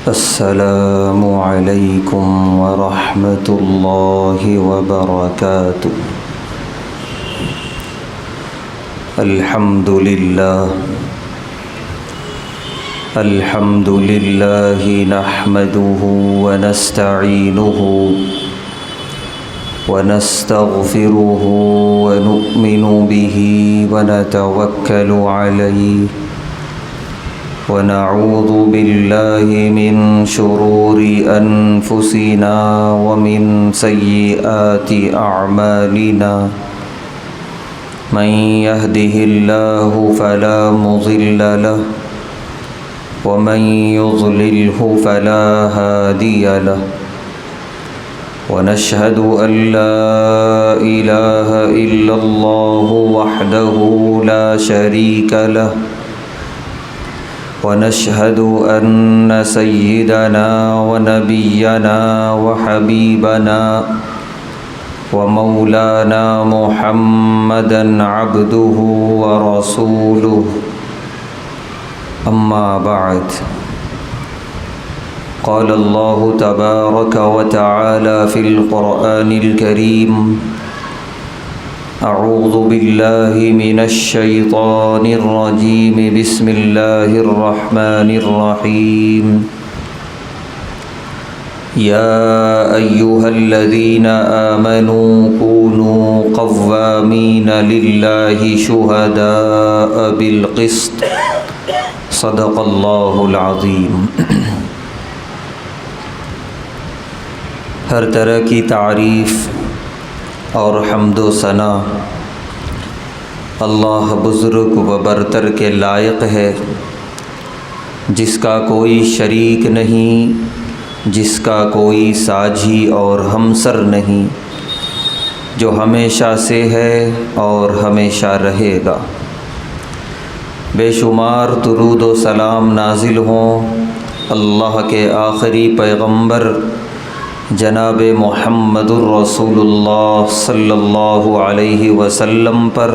السلام علیکم ورحمۃ اللہ وبرکاتہ۔ الحمد للہ نحمده ونستعینه ونستغفره ونؤمن به ونتوکل علیہ ونعوذ باللہ من شرور انفسنا ومن سیئات اعمالنا من يهده اللہ فلا مضل له ومن يضلله فلا هادی له ونشهد أن لا إله إلا الله وحده لا شريك له ونشهد أن سيدنا ونبينا وحبيبنا ومولانا محمدا عبده ورسوله أما بعد قال الله تبارك وتعالى في القرآن الكريم أعوذ بالله من الشيطان الرجيم بسم الله الرحمن الرحيم يا أيها الذين آمنوا كونوا قوامين لله شهداء بالقسط صدق الله العظيم۔ ہر طرح کی تعریف اور حمد و ثنا اللہ بزرگ و برتر کے لائق ہے، جس کا کوئی شریک نہیں، جس کا کوئی ساجی اور ہمسر نہیں، جو ہمیشہ سے ہے اور ہمیشہ رہے گا۔ بے شمار درود و سلام نازل ہوں اللہ کے آخری پیغمبر جناب محمد الرسول اللہ صلی اللہ علیہ وسلم پر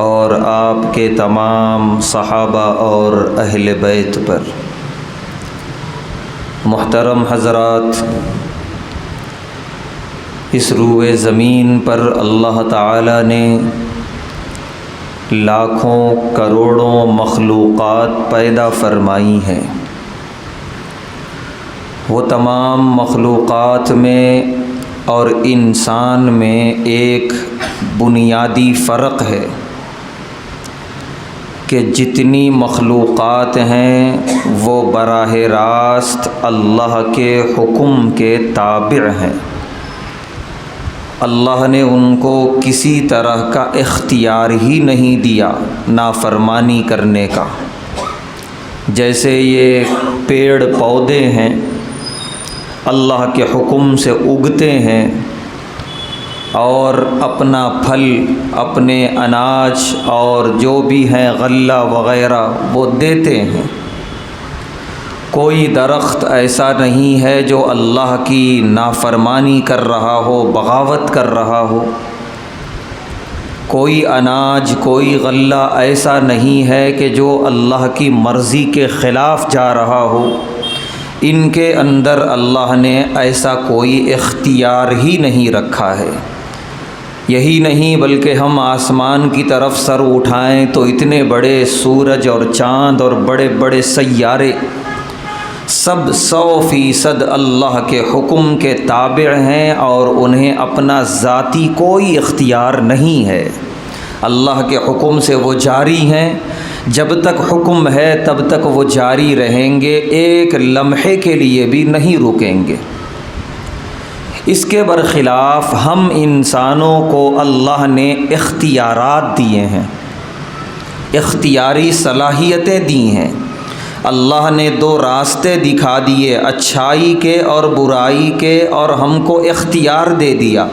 اور آپ کے تمام صحابہ اور اہل بیت پر۔ محترم حضرات، اس روئے زمین پر اللہ تعالی نے لاکھوں کروڑوں مخلوقات پیدا فرمائی ہیں۔ وہ تمام مخلوقات میں اور انسان میں ایک بنیادی فرق ہے کہ جتنی مخلوقات ہیں وہ براہ راست اللہ کے حکم کے تابع ہیں۔ اللہ نے ان کو کسی طرح کا اختیار ہی نہیں دیا نافرمانی کرنے کا۔ جیسے یہ پیڑ پودے ہیں، اللہ کے حکم سے اگتے ہیں اور اپنا پھل، اپنے اناج اور جو بھی ہیں غلہ وغیرہ وہ دیتے ہیں۔ کوئی درخت ایسا نہیں ہے جو اللہ کی نافرمانی کر رہا ہو، بغاوت کر رہا ہو۔ کوئی اناج، کوئی غلہ ایسا نہیں ہے کہ جو اللہ کی مرضی کے خلاف جا رہا ہو۔ ان کے اندر اللہ نے ایسا کوئی اختیار ہی نہیں رکھا ہے۔ یہی نہیں بلکہ ہم آسمان کی طرف سر اٹھائیں تو اتنے بڑے سورج اور چاند اور بڑے بڑے سیارے سب 100% اللہ کے حکم کے تابع ہیں اور انہیں اپنا ذاتی کوئی اختیار نہیں ہے۔ اللہ کے حکم سے وہ جاری ہیں، جب تک حکم ہے تب تک وہ جاری رہیں گے، ایک لمحے کے لیے بھی نہیں رکیں گے۔ اس کے برخلاف ہم انسانوں کو اللہ نے اختیارات دیے ہیں، اختیاری صلاحیتیں دی ہیں۔ اللہ نے 2 راستے دکھا دیے، اچھائی کے اور برائی کے، اور ہم کو اختیار دے دیا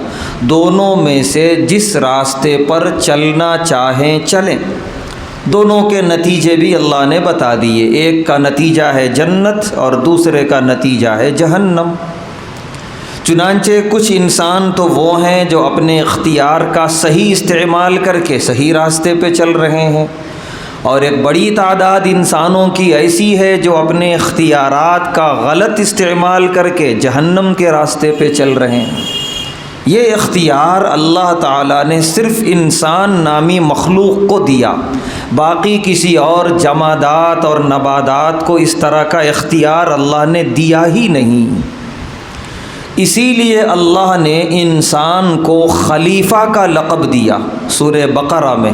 دونوں میں سے جس راستے پر چلنا چاہیں چلیں۔ دونوں کے نتیجے بھی اللہ نے بتا دیے، ایک کا نتیجہ ہے جنت اور دوسرے کا نتیجہ ہے جہنم۔ چنانچہ کچھ انسان تو وہ ہیں جو اپنے اختیار کا صحیح استعمال کر کے صحیح راستے پہ چل رہے ہیں، اور ایک بڑی تعداد انسانوں کی ایسی ہے جو اپنے اختیارات کا غلط استعمال کر کے جہنم کے راستے پہ چل رہے ہیں۔ یہ اختیار اللہ تعالیٰ نے صرف انسان نامی مخلوق کو دیا، باقی کسی اور جمادات اور نباتات کو اس طرح کا اختیار اللہ نے دیا ہی نہیں۔ اسی لیے اللہ نے انسان کو خلیفہ کا لقب دیا سورہ بقرہ میں،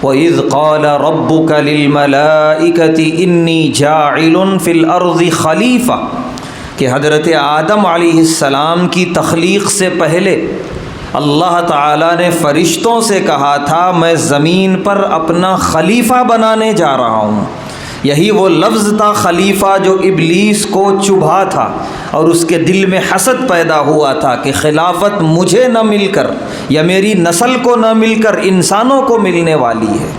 وَإِذْ قَالَ رَبُّكَ لِلْمَلَائِكَةِ إِنِّي جَاعِلٌ فِي الْأَرْضِ خَلِيفَةً، کہ حضرت آدم علیہ السلام کی تخلیق سے پہلے اللہ تعالیٰ نے فرشتوں سے کہا تھا میں زمین پر اپنا خلیفہ بنانے جا رہا ہوں۔ یہی وہ لفظ تھا خلیفہ جو ابلیس کو چبھا تھا اور اس کے دل میں حسد پیدا ہوا تھا کہ خلافت مجھے نہ مل کر یا میری نسل کو نہ مل کر انسانوں کو ملنے والی ہے۔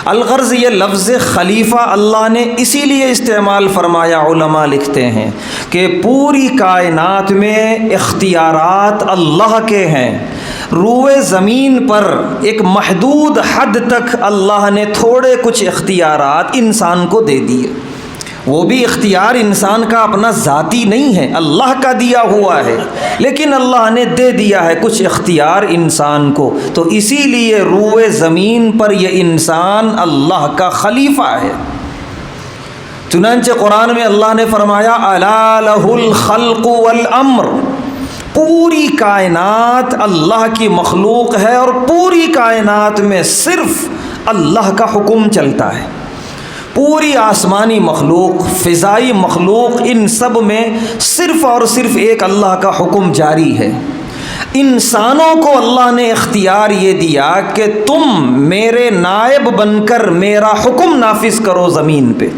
الغرض یہ لفظ خلیفہ اللہ نے اسی لیے استعمال فرمایا، علماء لکھتے ہیں کہ پوری کائنات میں اختیارات اللہ کے ہیں، روئے زمین پر ایک محدود حد تک اللہ نے تھوڑے کچھ اختیارات انسان کو دے دیے۔ وہ بھی اختیار انسان کا اپنا ذاتی نہیں ہے، اللہ کا دیا ہوا ہے، لیکن اللہ نے دے دیا ہے کچھ اختیار انسان کو، تو اسی لیے روئے زمین پر یہ انسان اللہ کا خلیفہ ہے۔ چنانچہ قرآن میں اللہ نے فرمایا الا لہ الخلق والامر، پوری کائنات اللہ کی مخلوق ہے اور پوری کائنات میں صرف اللہ کا حکم چلتا ہے۔ پوری آسمانی مخلوق، فضائی مخلوق، ان سب میں صرف اور صرف ایک اللہ کا حکم جاری ہے۔ انسانوں کو اللہ نے اختیار یہ دیا کہ تم میرے نائب بن کر میرا حکم نافذ کرو زمین پہ۔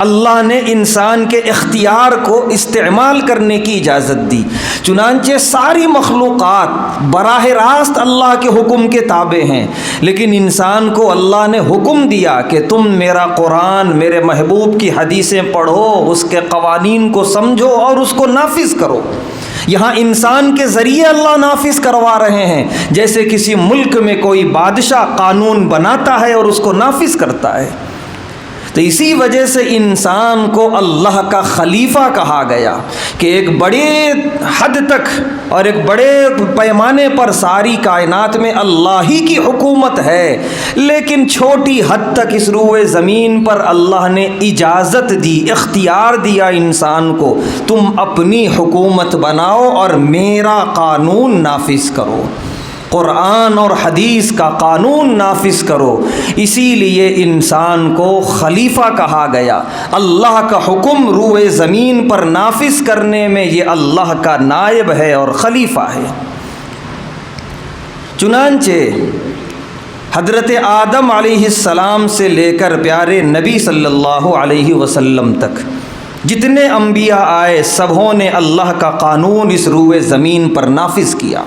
اللہ نے انسان کے اختیار کو استعمال کرنے کی اجازت دی، چنانچہ ساری مخلوقات براہ راست اللہ کے حکم کے تابع ہیں، لیکن انسان کو اللہ نے حکم دیا کہ تم میرا قرآن، میرے محبوب کی حدیثیں پڑھو، اس کے قوانین کو سمجھو اور اس کو نافذ کرو۔ یہاں انسان کے ذریعے اللہ نافذ کروا رہے ہیں، جیسے کسی ملک میں کوئی بادشاہ قانون بناتا ہے اور اس کو نافذ کرتا ہے۔ تو اسی وجہ سے انسان کو اللہ کا خلیفہ کہا گیا کہ ایک بڑے حد تک اور ایک بڑے پیمانے پر ساری کائنات میں اللہ ہی کی حکومت ہے، لیکن چھوٹی حد تک اس روئے زمین پر اللہ نے اجازت دی، اختیار دیا انسان کو، تم اپنی حکومت بناؤ اور میرا قانون نافذ کرو، قرآن اور حدیث کا قانون نافذ کرو۔ اسی لیے انسان کو خلیفہ کہا گیا۔ اللہ کا حکم روئے زمین پر نافذ کرنے میں یہ اللہ کا نائب ہے اور خلیفہ ہے۔ چنانچہ حضرت آدم علیہ السلام سے لے کر پیارے نبی صلی اللہ علیہ وسلم تک جتنے انبیاء آئے، سبھوں نے اللہ کا قانون اس روئے زمین پر نافذ کیا،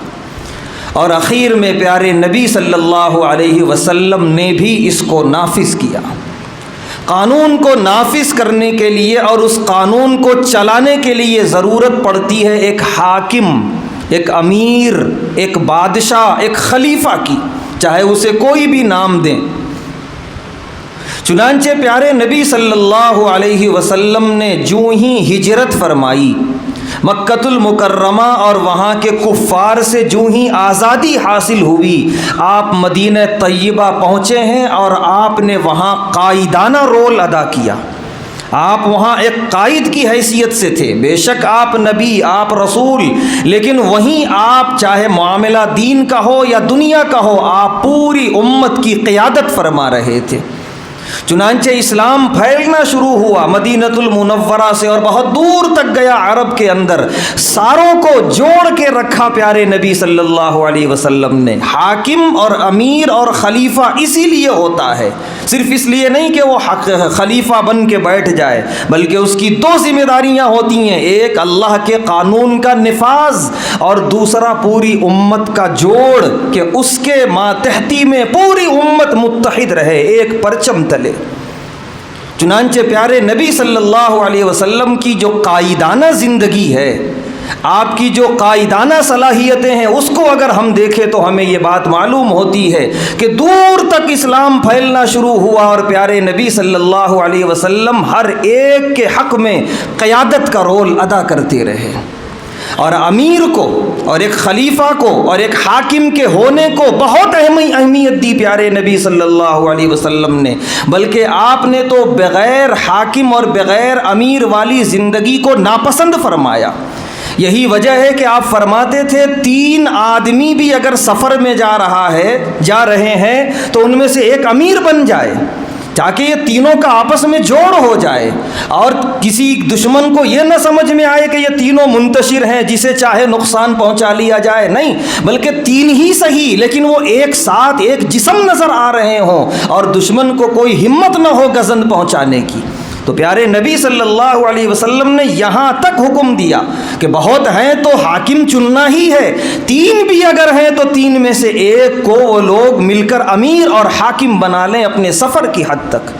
اور اخیر میں پیارے نبی صلی اللہ علیہ وسلم نے بھی اس کو نافذ کیا۔ قانون کو نافذ کرنے کے لیے اور اس قانون کو چلانے کے لیے ضرورت پڑتی ہے ایک حاکم، ایک امیر، ایک بادشاہ، ایک خلیفہ کی، چاہے اسے کوئی بھی نام دیں۔ چنانچہ پیارے نبی صلی اللہ علیہ وسلم نے جو ہی ہجرت فرمائی، مکۃ المکرمہ اور وہاں کے کفار سے جو ہی آزادی حاصل ہوئی، آپ مدینہ طیبہ پہنچے ہیں اور آپ نے وہاں قائدانہ رول ادا کیا۔ آپ وہاں ایک قائد کی حیثیت سے تھے، بے شک آپ نبی، آپ رسول، لیکن وہیں آپ چاہے معاملہ دین کا ہو یا دنیا کا ہو، آپ پوری امت کی قیادت فرما رہے تھے۔ چنانچہ اسلام پھیلنا شروع ہوا مدینۃ المنورہ سے اور بہت دور تک گیا عرب کے اندر، ساروں کو جوڑ کے رکھا پیارے نبی صلی اللہ علیہ وسلم نے۔ حاکم اور امیر اور خلیفہ اسی لیے ہوتا ہے، صرف اس لیے نہیں کہ وہ خلیفہ بن کے بیٹھ جائے، بلکہ اس کی دو ذمہ داریاں ہوتی ہیں، ایک اللہ کے قانون کا نفاذ اور دوسرا پوری امت کا جوڑ، کہ اس کے ماتحتی میں پوری امت متحد رہے، ایک پرچم تلے۔ چنانچہ پیارے نبی صلی اللہ علیہ وسلم کی جو قائدانہ زندگی ہے، آپ کی جو قائدانہ صلاحیتیں ہیں اس کو اگر ہم دیکھیں تو ہمیں یہ بات معلوم ہوتی ہے کہ دور تک اسلام پھیلنا شروع ہوا اور پیارے نبی صلی اللہ علیہ وسلم ہر ایک کے حق میں قیادت کا رول ادا کرتے رہے، اور امیر کو اور ایک خلیفہ کو اور ایک حاکم کے ہونے کو بہت اہمیت دی پیارے نبی صلی اللہ علیہ وسلم نے، بلکہ آپ نے تو بغیر حاکم اور بغیر امیر والی زندگی کو ناپسند فرمایا۔ یہی وجہ ہے کہ آپ فرماتے تھے 3 آدمی بھی اگر سفر میں جا رہے ہیں تو ان میں سے ایک امیر بن جائے، تاکہ یہ تینوں کا آپس میں جوڑ ہو جائے اور کسی دشمن کو یہ نہ سمجھ میں آئے کہ یہ تینوں منتشر ہیں جسے چاہے نقصان پہنچا لیا جائے، نہیں، بلکہ 3 ہی صحیح لیکن وہ ایک ساتھ ایک جسم نظر آ رہے ہوں اور دشمن کو کوئی ہمت نہ ہو گزند پہنچانے کی۔ تو پیارے نبی صلی اللہ علیہ وسلم نے یہاں تک حکم دیا کہ بہت ہیں تو حاکم چننا ہی ہے، 3 بھی اگر ہیں تو 3 میں سے ایک کو وہ لوگ مل کر امیر اور حاکم بنا لیں اپنے سفر کی حد تک۔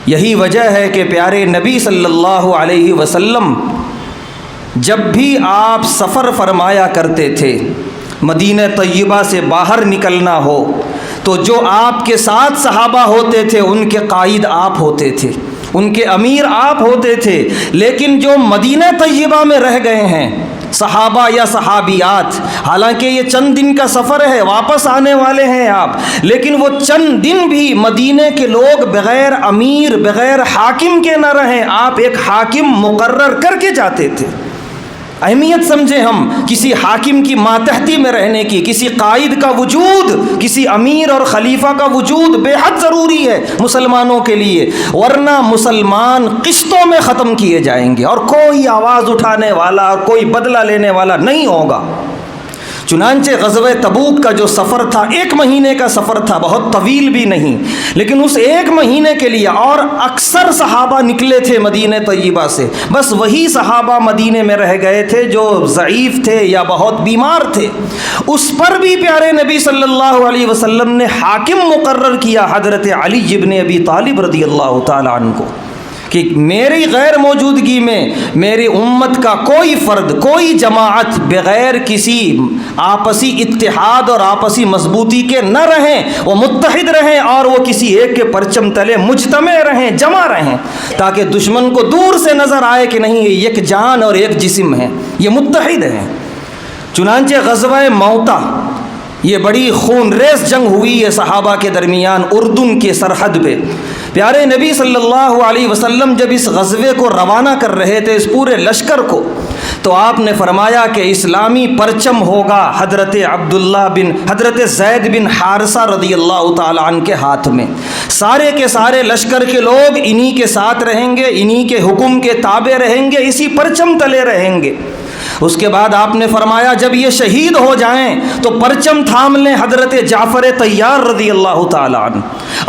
یہی وجہ ہے کہ پیارے نبی صلی اللہ علیہ وسلم جب بھی آپ سفر فرمایا کرتے تھے، مدینہ طیبہ سے باہر نکلنا ہو تو جو آپ کے ساتھ صحابہ ہوتے تھے ان کے قائد آپ ہوتے تھے، ان کے امیر آپ ہوتے تھے، لیکن جو مدینہ طیبہ میں رہ گئے ہیں صحابہ یا صحابیات، حالانکہ یہ چند دن کا سفر ہے، واپس آنے والے ہیں آپ، لیکن وہ چند دن بھی مدینے کے لوگ بغیر امیر بغیر حاکم کے نہ رہیں، آپ ایک حاکم مقرر کر کے جاتے تھے۔ اہمیت سمجھیں ہم کسی حاکم کی ماتحتی میں رہنے کی، کسی قائد کا وجود، کسی امیر اور خلیفہ کا وجود بے حد ضروری ہے مسلمانوں کے لیے، ورنہ مسلمان قسطوں میں ختم کیے جائیں گے اور کوئی آواز اٹھانے والا اور کوئی بدلہ لینے والا نہیں ہوگا۔ چنانچہ غزوہ تبوک کا جو سفر تھا 1 مہینے کا سفر تھا، بہت طویل بھی نہیں، لیکن اس 1 مہینے کے لیے اور اکثر صحابہ نکلے تھے مدینہ طیبہ سے، بس وہی صحابہ مدینے میں رہ گئے تھے جو ضعیف تھے یا بہت بیمار تھے، اس پر بھی پیارے نبی صلی اللہ علیہ وسلم نے حاکم مقرر کیا حضرت علی ابن ابی طالب رضی اللہ تعالی عنہ کو، کہ میری غیر موجودگی میں میری امت کا کوئی فرد، کوئی جماعت بغیر کسی آپسی اتحاد اور آپسی مضبوطی کے نہ رہیں، وہ متحد رہیں اور وہ کسی ایک کے پرچم تلے مجتمع رہیں، جمع رہیں، تاکہ دشمن کو دور سے نظر آئے کہ نہیں یہ ایک جان اور ایک جسم ہے، یہ متحد ہیں۔ چنانچہ غزوہ موتا، یہ بڑی خون ریز جنگ ہوئی ہے صحابہ کے درمیان اردن کے سرحد پہ۔ پیارے نبی صلی اللہ علیہ وسلم جب اس غزوے کو روانہ کر رہے تھے، اس پورے لشکر کو، تو آپ نے فرمایا کہ اسلامی پرچم ہوگا حضرت زید بن حارثہ رضی اللہ تعالیٰ عنہ کے ہاتھ میں، سارے کے سارے لشکر کے لوگ انہی کے ساتھ رہیں گے، انہی کے حکم کے تابع رہیں گے، اسی پرچم تلے رہیں گے۔ اس کے بعد آپ نے فرمایا جب یہ شہید ہو جائیں تو پرچم تھام لیں حضرت جعفر طیار رضی اللہ تعالیٰ عنہ،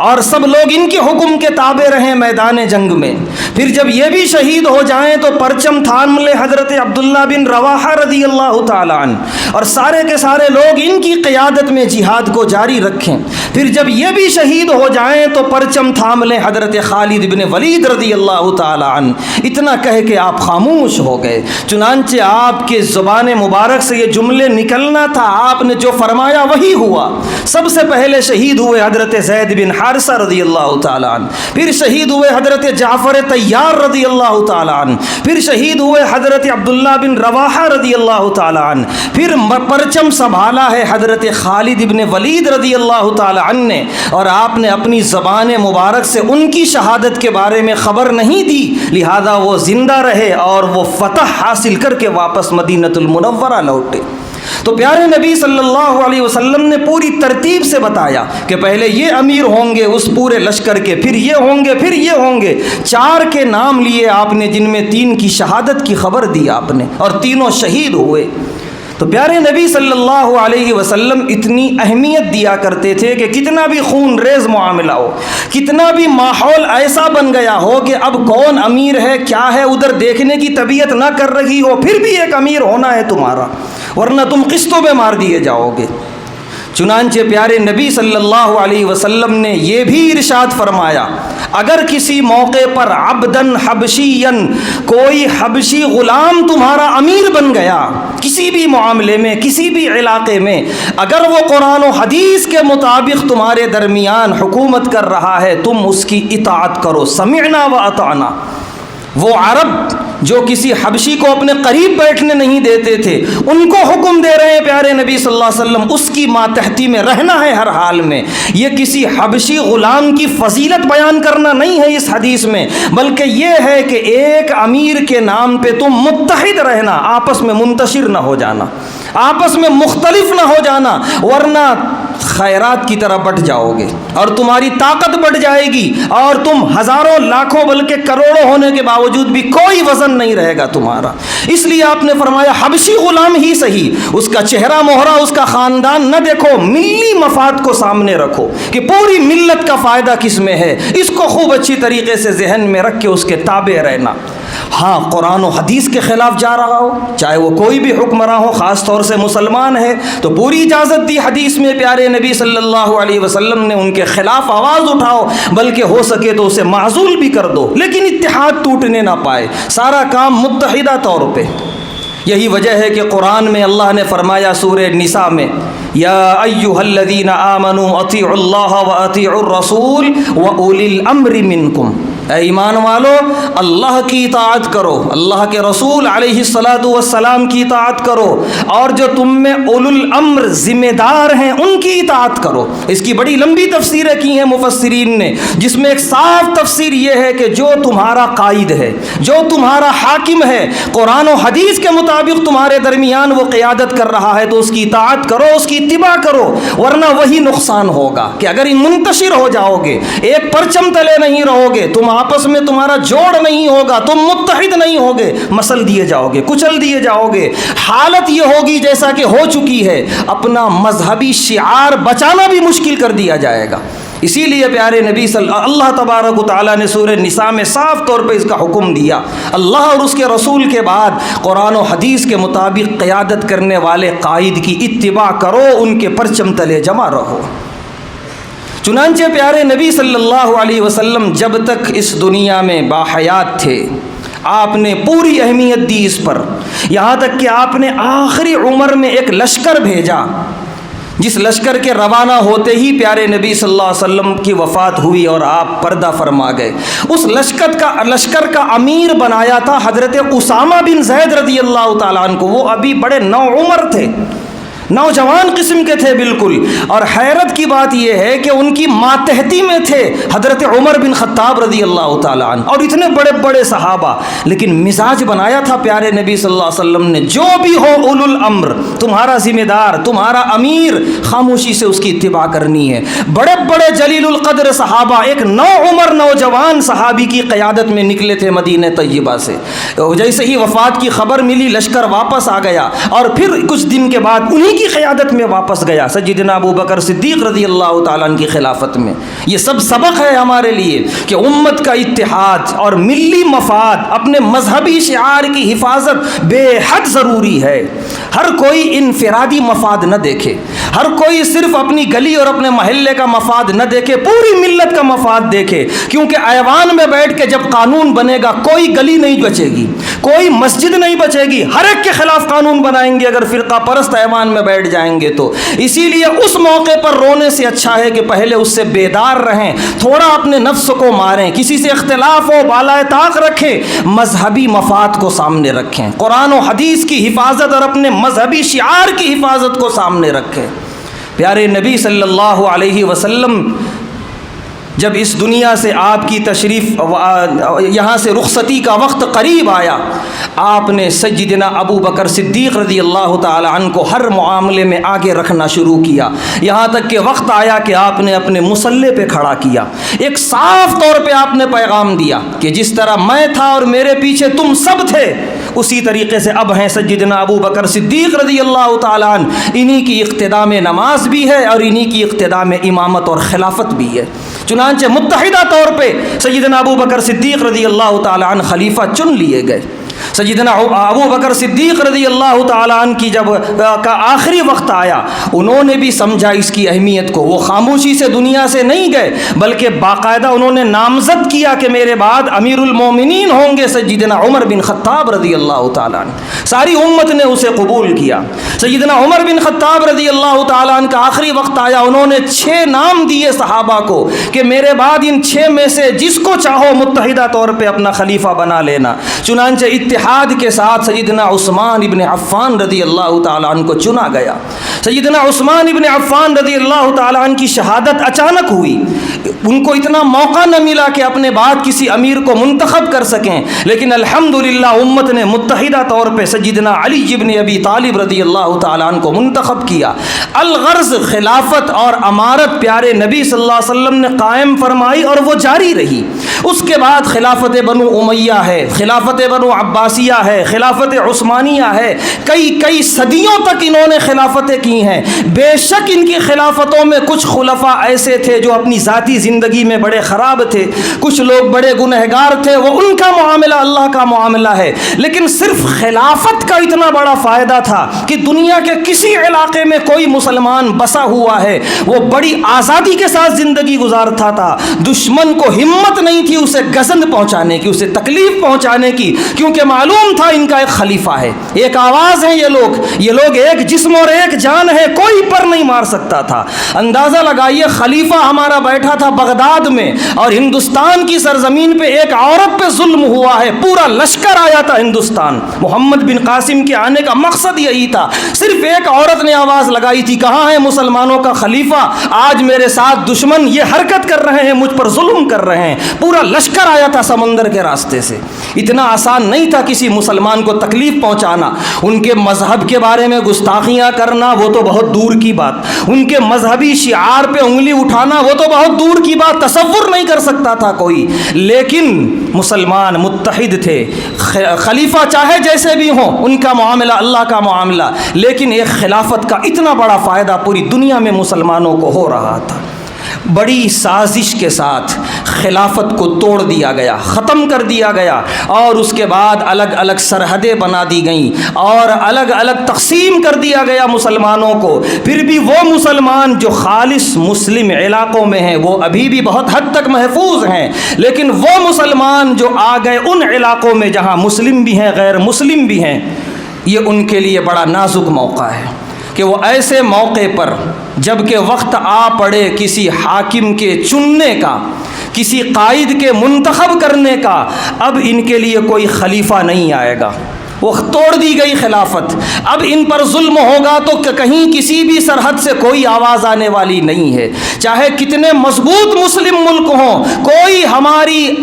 اور سب لوگ ان کے حکم کے تابع رہیں میدان جنگ میں۔ پھر جب یہ بھی شہید ہو جائیں تو پرچم تھام لیں حضرت عبداللہ بن رواحہ رضی اللہ تعالیٰ عنہ، اور سارے کے سارے لوگ ان کی قیادت میں جہاد کو جاری رکھیں۔ پھر جب یہ بھی شہید ہو جائیں تو پرچم تھام لیں حضرت خالد بن ولید رضی اللہ تعالیٰ عنہ۔ اتنا کہہ کے آپ خاموش ہو گئے۔ چنانچہ آپ کے زبان مبارک سے یہ جملے نکلنا تھا، آپ نے جو فرمایا وہی ہوا۔ سب سے پہلے شہید ہوئے حضرت زید بن حارثہ رضی اللہ تعالیٰ عنہ، پھر شہید ہوئے حضرت جعفر طیار رضی اللہ تعالیٰ عنہ، پھر شہید ہوئے حضرت عبداللہ بن رواحہ رضی اللہ تعالیٰ عنہ، پھر پرچم سنبھالا ہے حضرت خالد بن ولید رضی اللہ تعالیٰ عنہ نے، اور آپ نے اپنی زبان مبارک سے ان کی شہادت کے بارے میں خبر نہیں دی، لہذا وہ زندہ رہے اور وہ فتح حاصل کر کے واپس مدینۃ المنورہ لوٹے۔ تو پیارے نبی صلی اللہ علیہ وسلم نے پوری ترتیب سے بتایا کہ پہلے یہ امیر ہوں گے اس پورے لشکر کے، پھر یہ ہوں گے، پھر یہ ہوں گے۔ 4 کے نام لیے آپ نے، جن میں 3 کی شہادت کی خبر دی آپ نے، اور تینوں شہید ہوئے۔ تو پیارے نبی صلی اللہ علیہ وسلم اتنی اہمیت دیا کرتے تھے کہ کتنا بھی خون ریز معاملہ ہو، کتنا بھی ماحول ایسا بن گیا ہو کہ اب کون امیر ہے کیا ہے ادھر دیکھنے کی طبیعت نہ کر رہی ہو، پھر بھی ایک امیر ہونا ہے تمہارا، ورنہ تم قسطوں میں مار دیے جاؤ گے۔ چنانچہ پیارے نبی صلی اللہ علیہ وسلم نے یہ بھی ارشاد فرمایا، اگر کسی موقع پر عبدن حبشین، کوئی حبشی غلام تمہارا امیر بن گیا کسی بھی معاملے میں، کسی بھی علاقے میں، اگر وہ قرآن و حدیث کے مطابق تمہارے درمیان حکومت کر رہا ہے، تم اس کی اطاعت کرو، سمعنا و اطعنا۔ وہ عرب جو کسی حبشی کو اپنے قریب بیٹھنے نہیں دیتے تھے، ان کو حکم دے رہے ہیں پیارے نبی صلی اللہ علیہ وسلم، اس کی ماتحتی میں رہنا ہے ہر حال میں۔ یہ کسی حبشی غلام کی فضیلت بیان کرنا نہیں ہے اس حدیث میں، بلکہ یہ ہے کہ ایک امیر کے نام پہ تم متحد رہنا، آپس میں منتشر نہ ہو جانا، آپس میں مختلف نہ ہو جانا، ورنہ خیرات کی طرح بٹ جاؤ گے اور تمہاری طاقت بڑھ جائے گی اور تم ہزاروں لاکھوں بلکہ کروڑوں ہونے کے باوجود بھی کوئی وزن نہیں رہے گا تمہارا۔ اس لیے آپ نے فرمایا حبشی غلام ہی صحیح، اس کا چہرہ مہرہ، اس کا خاندان نہ دیکھو، ملی مفاد کو سامنے رکھو کہ پوری ملت کا فائدہ کس میں ہے، اس کو خوب اچھی طریقے سے ذہن میں رکھ کے اس کے تابع رہنا۔ ہاں قرآن و حدیث کے خلاف جا رہا ہو، چاہے وہ کوئی بھی حکمراں ہو، خاص طور سے مسلمان ہے، تو پوری اجازت دی حدیث میں پیارے نبی صلی اللہ علیہ وسلم نے، ان کے خلاف آواز اٹھاؤ، بلکہ ہو سکے تو اسے معزول بھی کر دو، لیکن اتحاد ٹوٹنے نہ پائے، سارا کام متحدہ طور پہ۔ یہی وجہ ہے کہ قرآن میں اللہ نے فرمایا سورہ نساء میں، یا ایھا الذین آمنوا اطیعوا اللہ واطیعوا الرسول واولی الامر منکم، اے ایمان والو اللہ کی اطاعت کرو، اللہ کے رسول علیہ الصلاۃ والسلام کی اطاعت کرو، اور جو تم میں اولو الامر ذمہ دار ہیں ان کی اطاعت کرو۔ اس کی بڑی لمبی تفسیریں کی ہیں مفسرین نے، جس میں ایک صاف تفسیر یہ ہے کہ جو تمہارا قائد ہے، جو تمہارا حاکم ہے، قرآن و حدیث کے مطابق تمہارے درمیان وہ قیادت کر رہا ہے تو اس کی اطاعت کرو، اس کی اتباع کرو، ورنہ وہی نقصان ہوگا کہ اگر منتشر ہو جاؤ گے، ایک پرچم تلے نہیں رہو گے، تم آپس میں تمہارا جوڑ نہیں ہوگا، تم متحد نہیں ہوگے، مسل دیے جاؤ گے، کچل دیے جاؤ گے، حالت یہ ہوگی جیسا کہ ہو چکی ہے، اپنا مذہبی شعار بچانا بھی مشکل کر دیا جائے گا۔ اسی لیے پیارے نبی اللہ تبارک و تعالیٰ نے سورہ نساء میں صاف طور پہ اس کا حکم دیا، اللہ اور اس کے رسول کے بعد قرآن و حدیث کے مطابق قیادت کرنے والے قائد کی اتباع کرو، ان کے پرچم تلے جمع رہو۔ چنانچہ پیارے نبی صلی اللہ علیہ وسلم جب تک اس دنیا میں باحیات تھے، آپ نے پوری اہمیت دی اس پر، یہاں تک کہ آپ نے آخری عمر میں ایک لشکر بھیجا، جس لشکر کے روانہ ہوتے ہی پیارے نبی صلی اللہ علیہ وسلم کی وفات ہوئی اور آپ پردہ فرما گئے۔ اس لشکر کا امیر بنایا تھا حضرت اسامہ بن زید رضی اللہ تعالیٰ عنہ کو۔ وہ ابھی بڑے نوعمر تھے، نوجوان قسم کے تھے بالکل، اور حیرت کی بات یہ ہے کہ ان کی ماتحتی میں تھے حضرت عمر بن خطاب رضی اللہ تعالیٰ عنہ اور اتنے بڑے بڑے صحابہ، لیکن مزاج بنایا تھا پیارے نبی صلی اللہ علیہ وسلم نے، جو بھی ہو اولو الامر، تمہارا ذمہ دار، تمہارا امیر، خاموشی سے اس کی اتباع کرنی ہے۔ بڑے بڑے جلیل القدر صحابہ ایک نوعمر نوجوان صحابی کی قیادت میں نکلے تھے مدینہ طیبہ سے۔ جیسے ہی وفات کی خبر ملی، لشکر واپس آ گیا، اور پھر کچھ دن کے بعد انہی کی قیادت میں واپس گیا سیدنا ابو بکر صدیق رضی اللہ تعالیٰ عنہ کی خلافت میں۔ یہ سب سبق ہے ہمارے لیے کہ امت کا اتحاد اور ملی مفاد، اپنے مذہبی شعار کی حفاظت بے حد ضروری ہے۔ ہر کوئی انفرادی مفاد نہ دیکھے، ہر کوئی صرف اپنی گلی اور اپنے محلے کا مفاد نہ دیکھے، پوری ملت کا مفاد دیکھے، کیونکہ ایوان میں بیٹھ کے جب قانون بنے گا کوئی گلی نہیں بچے گی، کوئی مسجد نہیں بچے گی، ہر ایک کے خلاف قانون بنائیں گے اگر فرقہ پرست ایوان میں بیٹھ جائیں گے تو۔ اسی لیے اس موقع پر رونے سے اچھا ہے کہ پہلے اس سے بیدار رہیں، تھوڑا اپنے نفس کو ماریں، کسی سے اختلاف ہو بالائے طاق رکھیں، مذہبی مفاد کو سامنے رکھیں، قرآن و حدیث کی حفاظت اور اپنے مذہبی شعار کی حفاظت کو سامنے رکھیں۔ پیارے نبی صلی اللہ علیہ وسلم جب اس دنیا سے آپ کی تشریف یہاں سے رخصتی کا وقت قریب آیا، آپ نے سیدنا ابو بکر صدیق رضی اللہ تعالی عنہ کو ہر معاملے میں آگے رکھنا شروع کیا، یہاں تک کہ وقت آیا کہ آپ نے اپنے مصلے پہ کھڑا کیا، ایک صاف طور پہ آپ نے پیغام دیا کہ جس طرح میں تھا اور میرے پیچھے تم سب تھے، اسی طریقے سے اب ہیں سیدنا ابو بکر صدیق رضی اللہ تعالیٰ عنہ، انہی کی اقتداء میں نماز بھی ہے اور انہی کی اقتداء میں امامت اور خلافت بھی ہے۔ چنانچہ متحدہ طور پہ سیدنا ابو بکر صدیق رضی اللہ تعالیٰ عنہ خلیفہ چن لیے گئے۔ سیدنا ابو بکر صدیق رضی اللہ تعالیٰ عنہ کی جب کا آخری وقت آیا، انہوں نے بھی سمجھا اس کی اہمیت کو، وہ خاموشی سے دنیا سے نہیں گئے بلکہ باقاعدہ انہوں نے نامزد کیا کہ میرے بعد امیر المومنین ہوں گے سیدنا عمر بن خطاب رضی اللہ تعالیٰ عنہ۔ ساری امت نے اسے قبول کیا۔ سیدنا عمر بن خطاب رضی اللہ تعالیٰ عنہ کا آخری وقت آیا، انہوں نے 6 نام دیے صحابہ کو کہ میرے بعد ان 6 میں سے جس کو چاہو متحدہ طور پہ اپنا خلیفہ بنا لینا۔ چنانچہ اتحاد کے ساتھ سیدنا عثمان ابن عفان رضی اللہ تعالیٰ عنہ کو چنا گیا۔ سیدنا عثمان ابن عفان رضی اللہ تعالیٰ عنہ کی شہادت اچانک ہوئی، ان کو اتنا موقع نہ ملا کہ اپنے بعد کسی امیر کو منتخب کر سکیں، لیکن الحمدللہ امت نے متحدہ طور پہ سیدنا علی ابن ابی طالب رضی اللہ تعالیٰ عنہ کو منتخب کیا۔ الغرض خلافت اور امارت پیارے نبی صلی اللہ علیہ وسلم نے قائم فرمائی اور وہ جاری رہی۔ اس کے بعد خلافت بنو امیہ ہے، خلافت بنو عباسیہ ہے، خلافت عثمانیہ ہے، کئی صدیوں تک انہوں نے خلافتیں کی ہیں۔ بے شک ان کی خلافتوں میں کچھ خلفاء ایسے تھے جو اپنی ذاتی زندگی میں بڑے خراب تھے، کچھ لوگ بڑے گنہگار تھے، وہ ان کا معاملہ اللہ کا معاملہ ہے، لیکن صرف خلافت کا اتنا بڑا فائدہ تھا کہ دنیا کے کسی علاقے میں کوئی مسلمان بسا ہوا ہے وہ بڑی آزادی کے ساتھ زندگی گزارتا تھا، دشمن کو ہمت نہیں تھی اسے گزند پہنچانے کی، اسے تکلیف پہنچانے کی، کیونکہ معلوم تھا ان کا ایک خلیفہ ہے، ایک آواز ہے، یہ لوگ ایک جسم اور ایک جان ہے، کوئی پر نہیں مار سکتا تھا۔ اندازہ لگائیے خلیفہ ہمارا بیٹھا تھا بغداد میں اور ہندوستان کی سرزمین پہ ایک عورت پہ ظلم ہوا ہے، پورا لشکر آیا تھا ہندوستان، محمد بن قاسم کے آنے کا مقصد یہی تھا، صرف ایک عورت نے آواز لگائی تھی، کہاں ہے مسلمانوں کا خلیفہ؟ آج میرے ساتھ دشمن یہ حرکت کر رہے ہیں، مجھ پر ظلم کر رہے ہیں، پورا لشکر آیا تھا سمندر کے راستے سے۔ اتنا آسان نہیں تھا کسی مسلمان کو تکلیف پہنچانا، ان کے مذہب کے بارے میں گستاخیاں کرنا وہ تو بہت دور کی بات، ان کے مذہبی شعار پہ انگلی اٹھانا وہ تو بہت دور کی بات، تصور نہیں کر سکتا تھا کوئی، لیکن مسلمان متحد تھے، خلیفہ چاہے جیسے بھی ہوں ان کا معاملہ اللہ کا معاملہ، لیکن ایک خلافت کا اتنا بڑا فائدہ پوری دنیا میں مسلمانوں کو ہو رہا تھا۔ بڑی سازش کے ساتھ خلافت کو توڑ دیا گیا، ختم کر دیا گیا، اور اس کے بعد الگ الگ سرحدیں بنا دی گئیں اور الگ الگ تقسیم کر دیا گیا مسلمانوں کو۔ پھر بھی وہ مسلمان جو خالص مسلم علاقوں میں ہیں وہ ابھی بھی بہت حد تک محفوظ ہیں، لیکن وہ مسلمان جو آ گئے ان علاقوں میں جہاں مسلم بھی ہیں غیر مسلم بھی ہیں، یہ ان کے لیے بڑا نازک موقع ہے کہ وہ ایسے موقع پر جب کہ وقت آ پڑے کسی حاکم کے چننے کا، کسی قائد کے منتخب کرنے کا، اب ان کے لیے کوئی خلیفہ نہیں آئے گا، وہ توڑ دی گئی خلافت، اب ان پر ظلم ہوگا تو کہیں کسی بھی سرحد سے کوئی آواز آنے والی نہیں ہے، چاہے کتنے مضبوط مسلم ملک ہوں، کوئی ہماری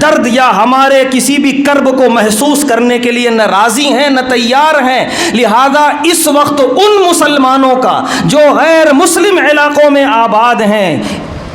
درد یا ہمارے کسی بھی کرب کو محسوس کرنے کے لیے نہ راضی ہیں نہ تیار ہیں۔ لہذا اس وقت ان مسلمانوں کا جو غیر مسلم علاقوں میں آباد ہیں،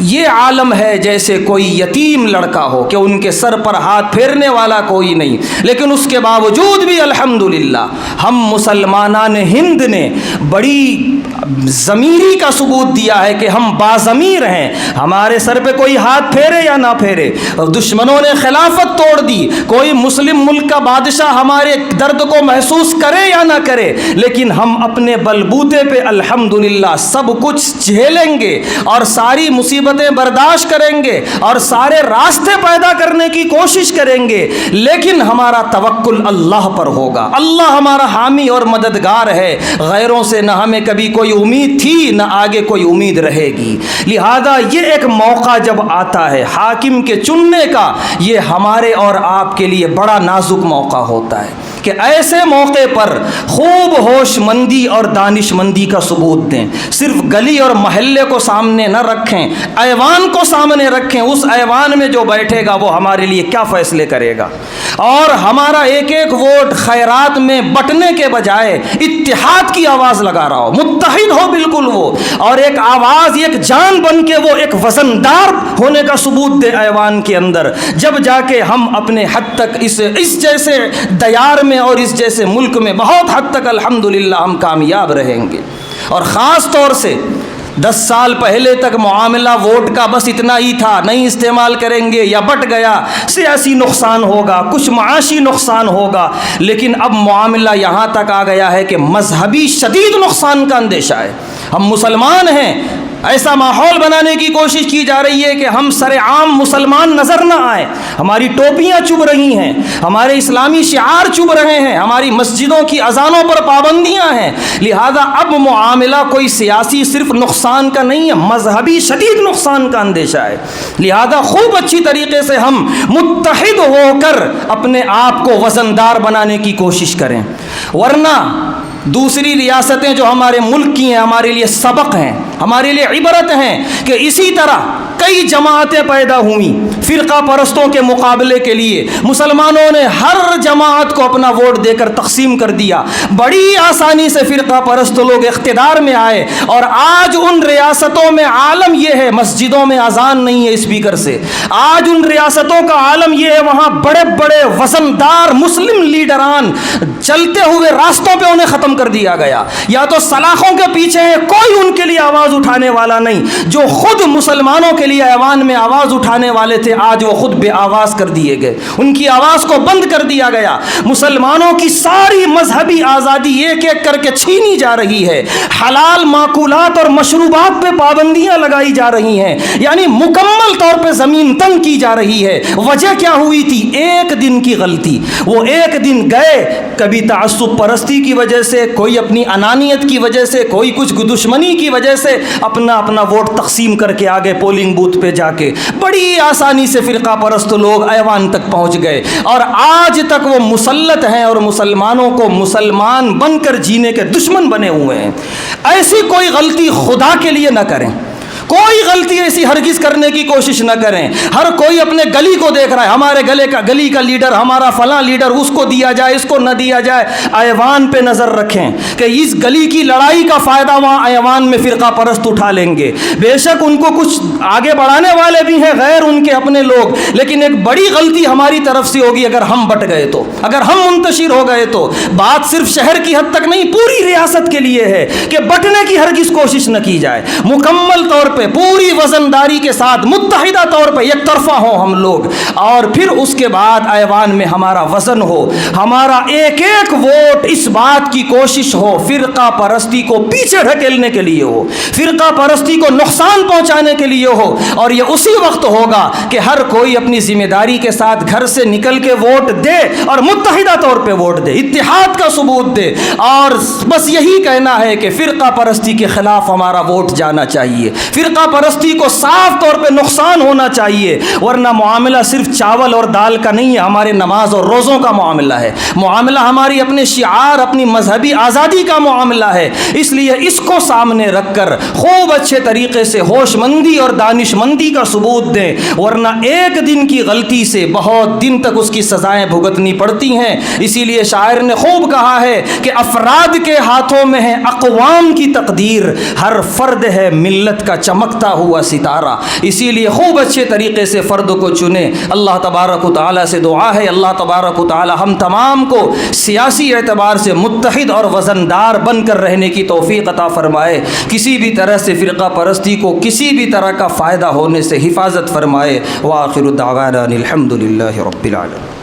یہ عالم ہے جیسے کوئی یتیم لڑکا ہو کہ ان کے سر پر ہاتھ پھیرنے والا کوئی نہیں، لیکن اس کے باوجود بھی الحمدللہ ہم مسلمانان ہند نے بڑی ضمیری کا ثبوت دیا ہے کہ ہم باضمیر ہیں، ہمارے سر پہ کوئی ہاتھ پھیرے یا نہ پھیرے، دشمنوں نے خلافت توڑ دی، کوئی مسلم ملک کا بادشاہ ہمارے درد کو محسوس کرے یا نہ کرے، لیکن ہم اپنے بلبوتے پہ الحمدللہ سب کچھ جھیلیں گے اور ساری مصیبتیں برداشت کریں گے اور سارے راستے پیدا کرنے کی کوشش کریں گے، لیکن ہمارا توکل اللہ پر ہوگا، اللہ ہمارا حامی اور مددگار ہے، غیروں سے نہ ہمیں کبھی کوئی امید تھی نہ آگے کوئی امید رہے گی۔ لہذا یہ ایک موقع جب آتا ہے حاکم کے چننے کا، یہ ہمارے اور آپ کے لیے بڑا نازک موقع ہوتا ہے کہ ایسے موقع پر خوب ہوش مندی اور دانش مندی کا ثبوت دیں، صرف گلی اور محلے کو سامنے نہ رکھیں، ایوان کو سامنے رکھیں، اس ایوان میں جو بیٹھے گا وہ ہمارے لیے کیا فیصلے کرے گا، اور ہمارا ایک ایک ووٹ خیرات میں بٹنے کے بجائے اتحاد کی آواز لگا رہا ہو، متحد ہو بالکل وہ، اور ایک آواز ایک جان بن کے وہ ایک وزندار ہونے کا ثبوت دے ایوان کے اندر، جب جا کے ہم اپنے حد تک اس جیسے دیار میں اور اس جیسے ملک میں بہت حد تک الحمدللہ ہم کامیاب رہیں گے۔ اور خاص طور سے 10 سال پہلے تک معاملہ ووٹ کا بس اتنا ہی تھا، نہیں استعمال کریں گے یا بٹ گیا، سیاسی نقصان ہوگا، کچھ معاشی نقصان ہوگا، لیکن اب معاملہ یہاں تک آ گیا ہے کہ مذہبی شدید نقصان کا اندیشہ ہے۔ ہم مسلمان ہیں، ایسا ماحول بنانے کی کوشش کی جا رہی ہے کہ ہم سر عام مسلمان نظر نہ آئیں، ہماری ٹوپیاں چبھ رہی ہیں، ہمارے اسلامی شعار چبھ رہے ہیں، ہماری مسجدوں کی اذانوں پر پابندیاں ہیں، لہذا اب معاملہ کوئی سیاسی صرف نقصان کا نہیں ہے، مذہبی شدید نقصان کا اندیشہ ہے۔ لہذا خوب اچھی طریقے سے ہم متحد ہو کر اپنے آپ کو وزندار بنانے کی کوشش کریں، ورنہ دوسری ریاستیں جو ہمارے ملک کی ہیں ہمارے لیے سبق ہیں، ہمارے لیے عبرت ہیں کہ اسی طرح کئی جماعتیں پیدا ہوئیں فرقہ پرستوں کے مقابلے کے لیے، مسلمانوں نے ہر جماعت کو اپنا ووٹ دے کر تقسیم کر دیا، بڑی آسانی سے فرقہ پرست لوگ اقتدار میں آئے، اور آج ان ریاستوں میں عالم یہ ہے مسجدوں میں اذان نہیں ہے اسپیکر سے، آج ان ریاستوں کا عالم یہ ہے وہاں بڑے بڑے وزندار مسلم لیڈران چلتے ہوئے راستوں پہ انہیں ختم کر دیا گیا، یا تو سلاخوں کے پیچھے ہیں، کوئی ان کے لیے آواز اٹھانے والا نہیں، جو خود مسلمانوں کے لیے ایوان میں آواز اٹھانے والے تھے آج وہ خود بے آواز کر دیے گئے، ان کی آواز کو بند کر دیا گیا، مسلمانوں کی ساری مذہبی آزادی ایک ایک کر کے چھینی جا رہی ہے، حلال معقولات اور مشروبات پہ پابندیاں لگائی جا رہی ہیں، یعنی مکمل طور پہ زمین تنگ کی جا رہی ہے۔ وجہ کیا ہوئی تھی؟ ایک دن کی غلطی، وہ ایک دن گئے، کبھی تعصب پرستی کی وجہ سے، کوئی اپنی انانیت کی وجہ سے، کوئی کچھ دشمنی کی وجہ سے اپنا ووٹ تقسیم کر کے آگے پولنگ بوتھ پہ جا کے بڑی آسانی سے فرقہ پرست لوگ ایوان تک پہنچ گئے، اور آج تک وہ مسلط ہیں اور مسلمانوں کو مسلمان بن کر جینے کے دشمن بنے ہوئے ہیں۔ ایسی کوئی غلطی خدا کے لیے نہ کریں، کوئی غلطی ایسی ہرگز کرنے کی کوشش نہ کریں۔ ہر کوئی اپنے گلی کو دیکھ رہا ہے، ہمارے گلی کا لیڈر، ہمارا فلاں لیڈر، اس کو دیا جائے، اس کو نہ دیا جائے۔ ایوان پہ نظر رکھیں کہ اس گلی کی لڑائی کا فائدہ وہاں ایوان میں فرقہ پرست اٹھا لیں گے، بے شک ان کو کچھ آگے بڑھانے والے بھی ہیں غیر ان کے اپنے لوگ، لیکن ایک بڑی غلطی ہماری طرف سے ہوگی اگر ہم بٹ گئے تو، اگر ہم منتشر ہو گئے تو۔ بات صرف شہر کی حد تک نہیں، پوری ریاست کے لیے ہے کہ بٹنے کی ہرگز کوشش نہ کی جائے، مکمل طور پہ پوری وزنداری کے ساتھ متحدہ طور پہ یک طرفہ ہوں ہم لوگ، اور پھر اس کے بعد ایوان میں ہمارا وزن ہو، ہمارا ایک ایک ووٹ اس بات کی کوشش ہو فرقہ پرستی کو پیچھے ڈھکیلنے کے لیے ہو، فرقہ پرستی کو نقصان پہنچانے کے لیے ہو، اور یہ اسی وقت ہوگا کہ ہر کوئی اپنی ذمہ داری کے ساتھ گھر سے نکل کے ووٹ دے اور متحدہ طور پہ ووٹ دے، اتحاد کا ثبوت دے، اور بس یہی کہنا ہے کہ فرقہ پرستی کے خلاف ہمارا ووٹ جانا چاہیے، فرقہ پرستی کو صاف طور پہ نقصان ہونا چاہیے، ورنہ معاملہ صرف چاول اور دال کا نہیں ہے، ہمارے نماز اور روزوں کا معاملہ ہے، معاملہ ہماری اپنے شعار، اپنی مذہبی آزادی کا معاملہ ہے۔ اس لیے اس کو سامنے رکھ کر خوب اچھے طریقے سے ہوش مندی اور دانش مندی کا ثبوت دیں، ورنہ ایک دن کی غلطی سے بہت دن تک اس کی سزائیں بھگتنی پڑتی ہیں۔ اسی لیے شاعر نے خوب کہا ہے کہ افراد کے ہاتھوں میں ہے اقوام کی تقدیر، ہر فرد ہے ملت کا چمکتا ہوا ستارہ۔ اسی لیے خوب اچھے طریقے سے فرد کو چنیں۔ اللہ تبارک و تعالیٰ سے دعا ہے اللہ تبارک و تعالیٰ ہم تمام کو سیاسی اعتبار سے متحد اور وزندار بن کر رہنے کی توفیق عطا فرمائے، کسی بھی طرح سے فرقہ پرستی کو کسی بھی طرح کا فائدہ ہونے سے حفاظت فرمائے۔ وآخر دعوانا الحمد للہ رب العالمین۔